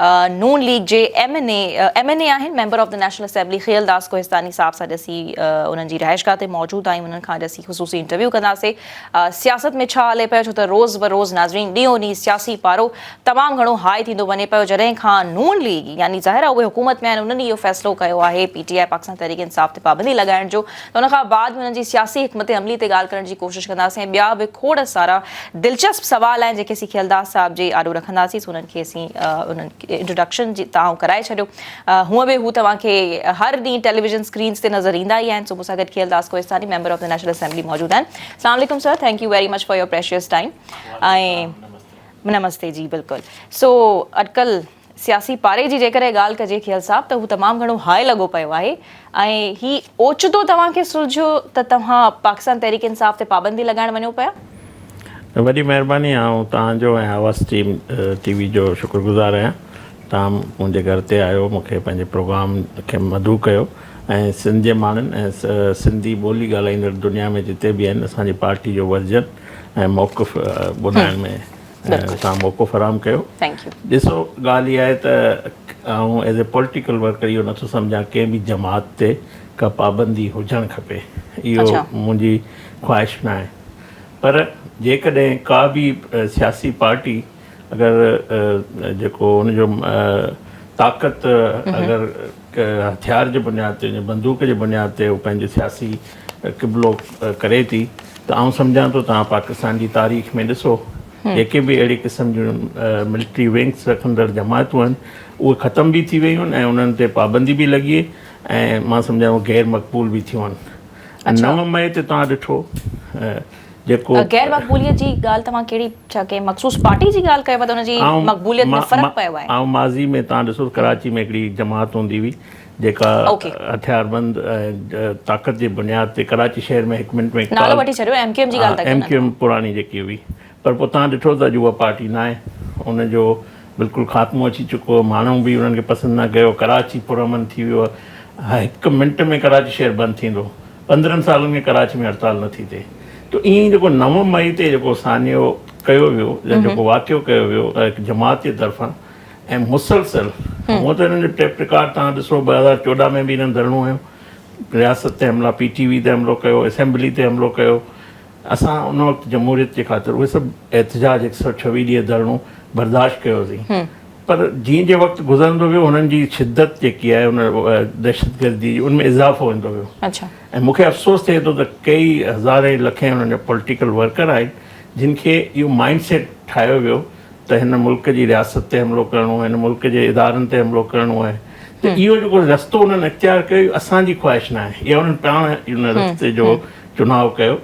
नून league जे MNA आहिनि, member of the national assembly Khiyaldas Kohistani साहब सां ॾिसी उन्हनि जी रहाइशगाह ते मौजूदु आहियूं, उन्हनि खां ॾिसी ख़ुसूसी इंटरव्यू कंदासीं। सियासत में छा हले पियो, छो त रोज़ बरोज़ नाज़रीन ॾींहों ॾींहुं सियासी पारो तमामु घणो हाई थींदो वञे पियो, जॾहिं खां नून लीग यानी ज़ाहिर आहे उहे हुकूमत में आहिनि, उन्हनि इहो फ़ैसिलो कयो आहे PTI पाकिस्तान तहरीक इंसाफ़ ते पाबंदी लॻाइण जो, त उन खां बाद उन्हनि जी सियासी हिकमत अमली ते ॻाल्हि करण जी कोशिशि कंदासीं। ॿिया बि खोड़ सारा दिलचस्प सवाल आहिनि जेके असीं खियलदास साहब जे आॾो रखंदासीं, उन्हनि खे असीं उन्हनि इंट्रोडक्शन जी तव्हां कराए छॾियो। हूअं बि हू तव्हांखे हर ॾींहुं टेलीविजन स्क्रीन्स ते नज़र ईंदा ई आहिनि। सुबुह सां गॾु Khiyaldas Kohistani member of the national assembly मौजूदु आहिनि। अस्सलाम वालेकुम sir, thank you very much for your precious time. ऐं नमस्ते जी, बिल्कुलु। सो अॼुकल्ह सियासी पारे जी जेकर ॻाल्हि कजे खियल साहब, त हू तमामु घणो हाई लॻो पियो आहे ऐं ही ओचितो तव्हांखे सुलझियो त तव्हां पाकिस्तान तहरीक इंसाफ़ ते पाबंदी लॻाइण वञो पिया? वॾी महिरबानी, ऐं तव्हांजो ऐं आवाज़ TV जो शुक्रगुज़ार आहियां। तव्हां मुंहिंजे घर ते आयो, मूंखे पंहिंजे प्रोग्राम खे मदू कयो ऐं सिंध जे माण्हुनि ऐं सिंधी ॿोली ॻाल्हाईंदड़ दुनिया में जिते बि आहिनि असांजी पार्टी जो वर्जन ऐं मौक़िफ़ ॿुधाइण में तव्हां मौक़ो फराहम कयो। ॾिसो, ॻाल्हि इहा आहे त आउं एज़ ए पॉलिटिकल वर्कर इहो नथो सम्झां कंहिं बि जमात ते का पाबंदी हुजणु खपे, इहो मुंहिंजी ख़्वाहिश न आहे। पर जेकॾहिं का बि सियासी पार्टी अगरि जेको हुनजो ताक़त अगरि हथियार जे बुनियाद ते, बंदूक जे बुनियाद ते उहो पंहिंजो सियासी क़िबलो करे थी, त आउं सम्झां थो तव्हां पाकिस्तान जी तारीख़ में ॾिसो जेके बि अहिड़ी क़िस्म जूं मिलिट्री विंग्स रखंदड़ जमातूं आहिनि उहे ख़तम बि थी वियूं आहिनि ऐं उन्हनि ते पाबंदी बि लॻी ऐं मां सम्झां गैर मक़बूल बि थियूं आहिनि। 9 मई ते तव्हां ॾिठो जेको गैर मक़बूलियत जी ॻाल्हि तव्हां कहिड़ी, छा कंहिं मख़सूस पार्टी जी ॻाल्हि कयव त उनजी मक़बूलियत में फ़र्क़ु पियो आहे? ऐं माज़ी में तव्हां ॾिसो कराची में हिकिड़ी जमात हूंदी हुई जेका हथियारबंद ताक़त जे बुनियाद ते कराची शहर में 1 मिंट में नालो वठी छॾियो, MQM जी ॻाल्हि था कयो। MQM पुराणी जेकी हुई, पर पोइ तव्हां ॾिठो त अॼु उहा पार्टी न आहे, उनजो बिल्कुलु ख़ात्मो अची चुको, माण्हू बि उन्हनि खे पसंदि न कयो, कराची पुरअमन थी वियो आहे, 1 मिंट में कराची शहर बंदि थींदो, 15 सालनि में कराची में हड़ताल नथी थिए। त ईअं जेको 9 मई ते जेको सानियो कयो वियो, जेको वाक़ियो कयो वियो हिकु जमात जे तरफ़ां ऐं मुसलसल, हूअं त हिननि जो ट्रैक रिकॉर्ड तव्हां ॾिसो 2014 में बि हिननि धरणो हुयो, रियासत ते हमला, PTV ते हमलो कयो, असेंबली ते हमलो कयो। असां उन वक़्तु जमहूरियत जे ख़ातिर उहे सभु एहतजाज 126 ॾींहं धरणो बर्दाश्त कयोसीं। पर जीअं जे वक़्तु गुज़रंदो वियो हुननि जी शिदत जेकी आहे उन दहशतगर्दी उनमें इज़ाफ़ो वेंदो वियो। ऐं मूंखे अफ़सोस थिए थो त कई हज़ारे लखे हुननि जा पॉलिटिकल वर्कर आहिनि जिन खे इहो माइंड सेट ठाहियो वियो त हिन मुल्क जी रियासत ते हमिलो करिणो आहे, हिन मुल्क जे इदारनि ते हमिलो करिणो आहे, त इहो जेको रस्तो उन्हनि इख़्तियार कयो असांजी ख़्वाहिश न आहे, इहा उन्हनि पाण इन रस्ते जो चुनाव कयो।